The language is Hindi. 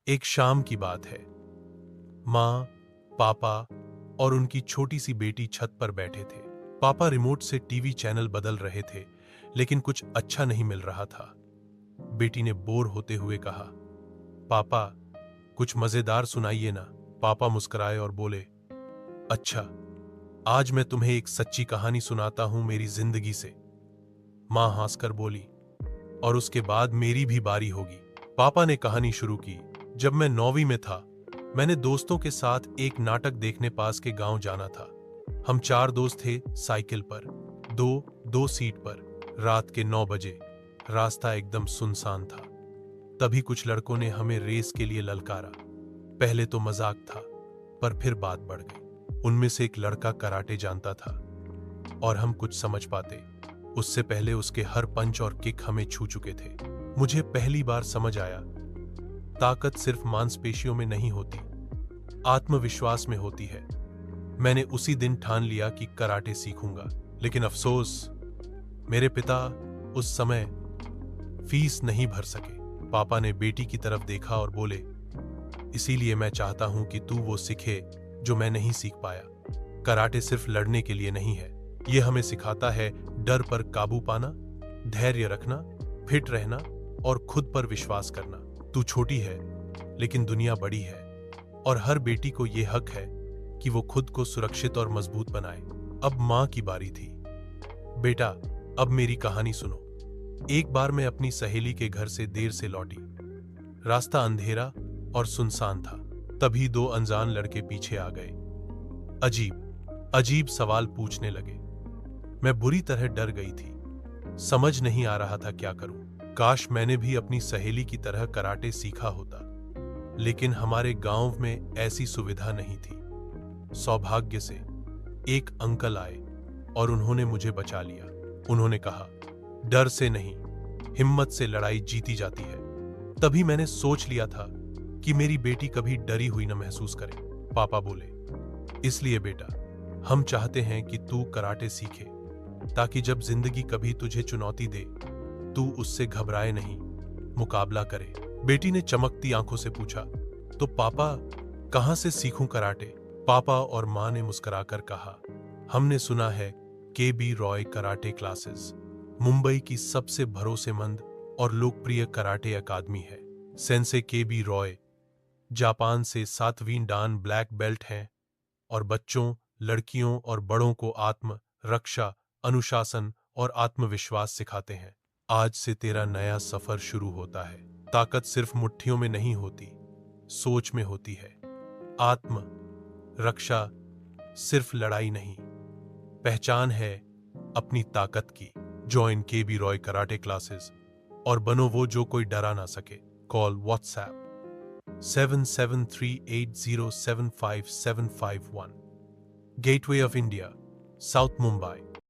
एक शाम की बात है। माँ, पापा और उनकी छोटी सी बेटी छत पर बैठे थे। पापा रिमोट से टीवी चैनल बदल रहे थे, लेकिन कुछ अच्छा नहीं मिल रहा था। बेटी ने बोर होते हुए कहा, पापा, कुछ मजेदार सुनाइए ना। पापा मुस्कुराए और बोले, अच्छा, आज मैं तुम्हें एक सच्ची कहानी सुनाता हूं मेरी जिंदगी से। माँ हंसकर बोली, और उसके बाद मेरी भी बारी होगी। पापा ने कहानी शुरू की। जब मैं 9वीं में था, मैंने दोस्तों के साथ एक नाटक देखने पास के गांव जाना था। हम 4 दोस्त थे, साइकिल पर, दो दो सीट पर। रात के 9 बजे, रास्ता एकदम सुनसान था। तभी कुछ लड़कों ने हमें रेस के लिए ललकारा। पहले तो मजाक था, पर फिर बात बढ़ गई। उनमें से एक लड़का कराटे जानता था, और हम कुछ समझ पाते उससे पहले उसके हर पंच और किक हमें छू चुके थे। मुझे पहली बार समझ आया, ताकत सिर्फ मांसपेशियों में नहीं होती, आत्मविश्वास में होती है। मैंने उसी दिन ठान लिया कि कराटे सीखूंगा। लेकिन अफसोस, मेरे पिता उस समय फीस नहीं भर सके। पापा ने बेटी की तरफ देखा और बोले, इसीलिए मैं चाहता हूं कि तू वो सीखे जो मैं नहीं सीख पाया। कराटे सिर्फ लड़ने के लिए नहीं है, ये हमें सिखाता है डर पर काबू पाना, धैर्य रखना, फिट रहना और खुद पर विश्वास करना। तू छोटी है, लेकिन दुनिया बड़ी है, और हर बेटी को यह हक है कि वो खुद को सुरक्षित और मजबूत बनाए। अब मां की बारी थी। बेटा, अब मेरी कहानी सुनो। एक बार मैं अपनी सहेली के घर से देर से लौटी। रास्ता अंधेरा और सुनसान था। तभी 2 अनजान लड़के पीछे आ गए। अजीब अजीब सवाल पूछने लगे। मैं बुरी तरह डर गई थी। समझ नहीं आ रहा था क्या करूं। काश मैंने भी अपनी सहेली की तरह कराटे सीखा होता, लेकिन हमारे गांव में ऐसी सुविधा नहीं थी। सौभाग्य से एक अंकल आए और उन्होंने मुझे बचा लिया। उन्होंने कहा, डर से नहीं, हिम्मत से लड़ाई जीती जाती है। तभी मैंने सोच लिया था कि मेरी बेटी कभी डरी हुई न महसूस करे। पापा बोले, इसलिए बेटा, हम चाहते हैं कि तू कराटे सीखे, ताकि जब जिंदगी कभी तुझे चुनौती दे, तू उससे घबराए नहीं, मुकाबला करे। बेटी ने चमकती आंखों से पूछा, तो पापा, कहां से सीखूं कराटे? पापा और मां ने मुस्कुराकर कहा, हमने सुना है KB. Roy karate classes Mumbai की सबसे भरोसेमंद और लोकप्रिय कराटे अकादमी है। Sense KB. रॉय जापान से 7वीं डान ब्लैक बेल्ट हैं और बच्चों, लड़कियों और बड़ों को आत्म रक्षा, अनुशासन और आत्मविश्वास सिखाते हैं। आज से तेरा नया सफर शुरू होता है। ताकत सिर्फ मुट्ठियों में नहीं होती, सोच में होती है। आत्म रक्षा सिर्फ लड़ाई नहीं, पहचान है अपनी ताकत की। Join KB. Roy karate classes और बनो वो जो कोई डरा ना सके। Call WhatsApp 7738075751। Gateway of India, south Mumbai.